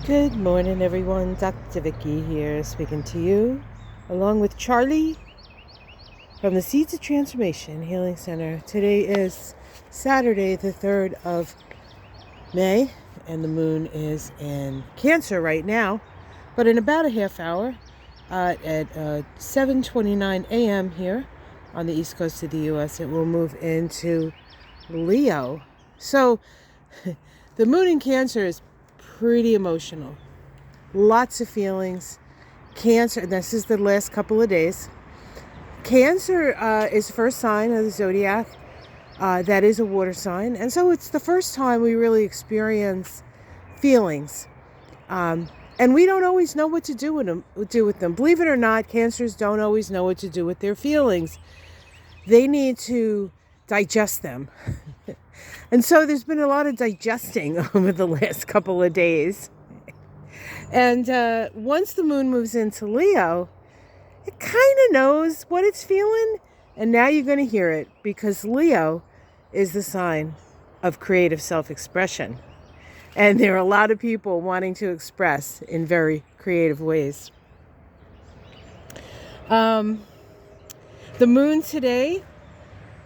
Good morning, everyone. Dr. Vicky here, speaking to you, along with Charlie from the Seeds of Transformation Healing Center. Today is Saturday, the 3rd of May, and the moon is in Cancer right now. But in about a half hour, at 7:29 a.m. here on the east coast of the U.S., it will move into Leo. So the moon in Cancer is pretty emotional. Lots of feelings. Cancer, this is the last couple of days. Cancer is the first sign of the zodiac. That is a water sign. And so it's the first time we really experience feelings. And we don't always know what to do with them. Believe it or not, Cancers don't always know what to do with their feelings. They need to digest them. And so there's been a lot of digesting over the last couple of days. And once the moon moves into Leo, it kind of knows what it's feeling. And now you're going to hear it, because Leo is the sign of creative self-expression. And there are a lot of people wanting to express in very creative ways. The moon today,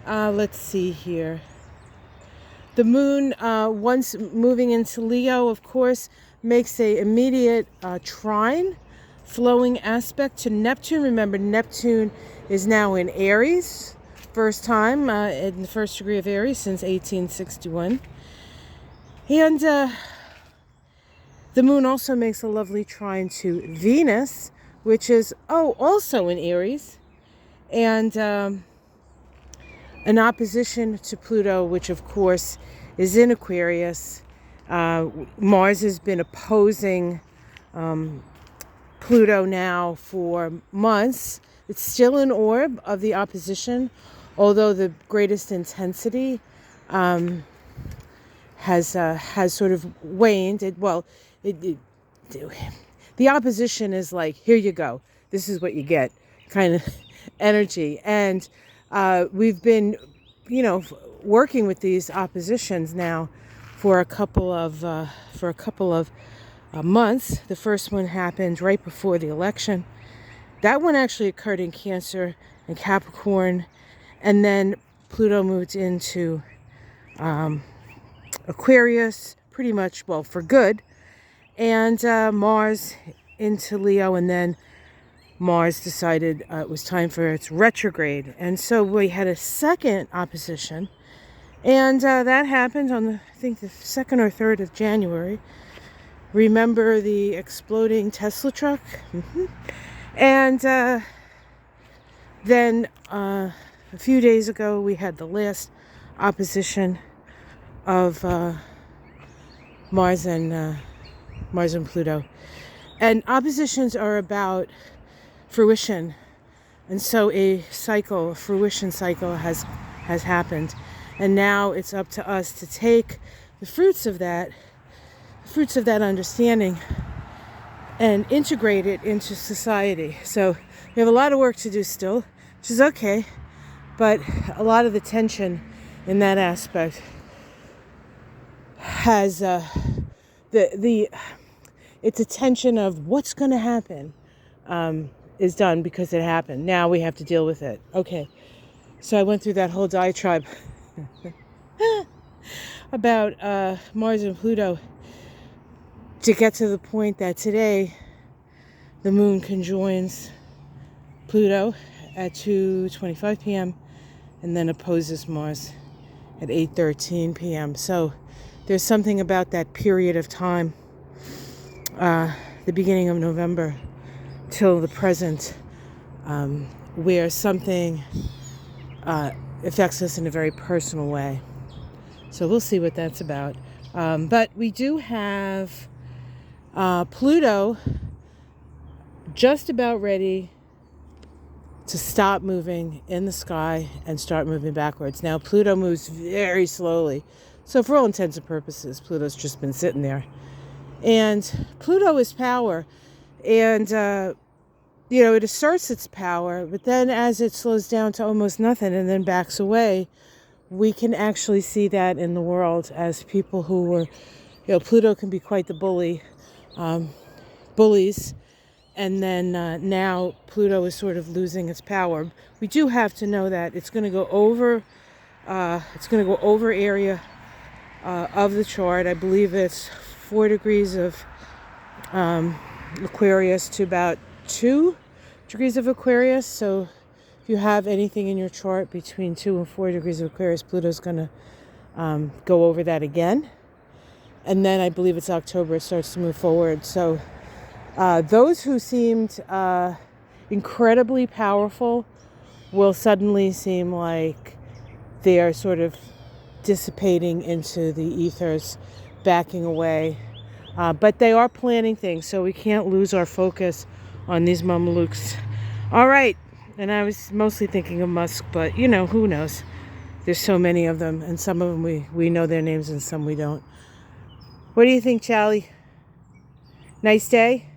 let's see here. The moon, once moving into Leo, of course, makes an immediate trine, flowing aspect to Neptune. Remember, Neptune is now in Aries, first time in the first degree of Aries since 1861. And the moon also makes a lovely trine to Venus, which is, also in Aries. And an opposition to Pluto, which of course is in Aquarius. Mars has been opposing Pluto now for months. It's still an orb of the opposition, although the greatest intensity has sort of waned. The opposition is like, here you go, this is what you get, kind of energy. And we've been, working with these oppositions now for a couple of months. The first one happened right before the election. That one actually occurred in Cancer and Capricorn, and then Pluto moved into Aquarius, pretty much, for good, and Mars into Leo, and then Mars decided it was time for its retrograde. And so we had a second opposition, and that happened on I think the 2nd or 3rd of January. Remember the exploding Tesla truck? Mm-hmm. And then a few days ago, we had the last opposition of Mars and Pluto. And oppositions are about fruition, and so a fruition cycle has happened, and now it's up to us to take the fruits of that understanding and integrate it into society. So we have a lot of work to do still, which is okay, but a lot of the tension in that aspect has it's a tension of what's going to happen. Is done because it happened. Now we have to deal with it. Okay. So I went through that whole diatribe about Mars and Pluto to get to the point that today the moon conjoins Pluto at 2:25 p.m. and then opposes Mars at 8:13 p.m. So there's something about that period of time, the beginning of November till the present, where something affects us in a very personal way. So we'll see what that's about. But we do have Pluto just about ready to stop moving in the sky and start moving backwards. Now, Pluto moves very slowly. So for all intents and purposes, Pluto's just been sitting there. And Pluto is power. And, it asserts its power, but then as it slows down to almost nothing and then backs away, we can actually see that in the world as people who were, Pluto can be quite the bully bullies. And then now Pluto is sort of losing its power. We do have to know that it's going to go over. It's going to go over area of the chart. I believe it's 4 degrees of Aquarius to about 2 degrees of Aquarius. So if you have anything in your chart between 2 and 4 degrees of Aquarius, Pluto's going to go over that again. And then I believe it's October, it starts to move forward. So those who seemed incredibly powerful will suddenly seem like they are sort of dissipating into the ethers, backing away. But they are planning things, so we can't lose our focus on these Mamelukes. All right, and I was mostly thinking of Musk, but you know, who knows? There's so many of them, and some of them we know their names and some we don't. What do you think, Charlie? Nice day?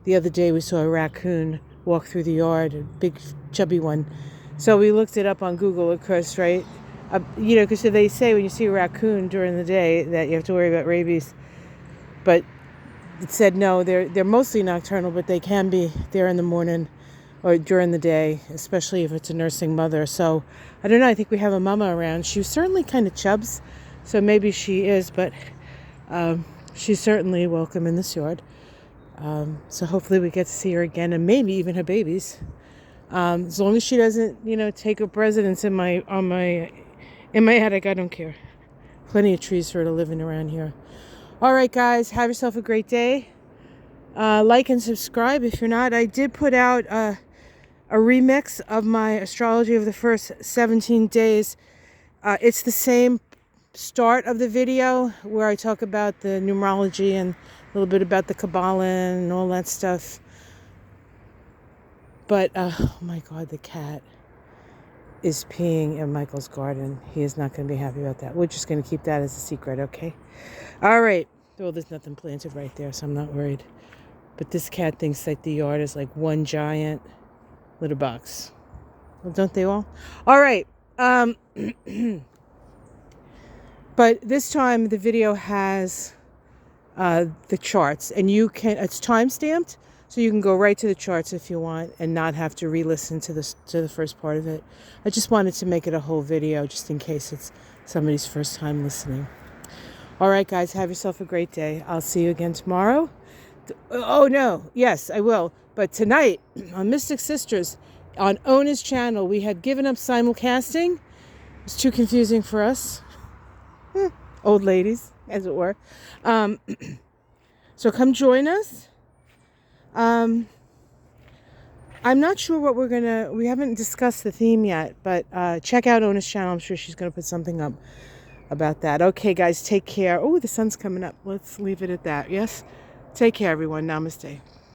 The other day we saw a raccoon walk through the yard, a big chubby one. So we looked it up on Google, of course, right? You know, because they say when you see a raccoon during the day that you have to worry about rabies. But it said no, they're mostly nocturnal, but they can be there in the morning or during the day, especially if it's a nursing mother. So I don't know, I think we have a mama around. She was certainly kind of chubs, so maybe she is, but she's certainly welcome in this yard. So hopefully we get to see her again, and maybe even her babies. As long as she doesn't, you know, take up residence in my attic, I don't care. Plenty of trees for her to live in around here. All right, guys, have yourself a great day. Like and subscribe if you're not. I did put out a remix of my astrology of the first 17 days. It's the same start of the video where I talk about the numerology and a little bit about the Kabbalah and all that stuff. But, oh my God, the cat is peeing in Michael's garden. He is not going to be happy about that. We're just going to keep that as a secret, okay? All right. Well, there's nothing planted right there, so I'm not worried. But this cat thinks that the yard is like one giant litter box. Well, don't they all? All right. But this time the video has the charts, and it's time stamped, so you can go right to the charts if you want and not have to re-listen to the first part of it. I just wanted to make it a whole video just in case it's somebody's first time listening. All right, guys, have yourself a great day. I'll see you again tomorrow. Oh no, yes, I will. But tonight on Mystic Sisters on Ona's channel, we had given up simulcasting. It was too confusing for us. Old ladies, as it were. So come join us. I'm not sure what we haven't discussed the theme yet, but check out Ona's channel. I'm sure she's going to put something up about that. Okay, guys, take care. Oh, the sun's coming up. Let's leave it at that. Yes? Take care, everyone. Namaste.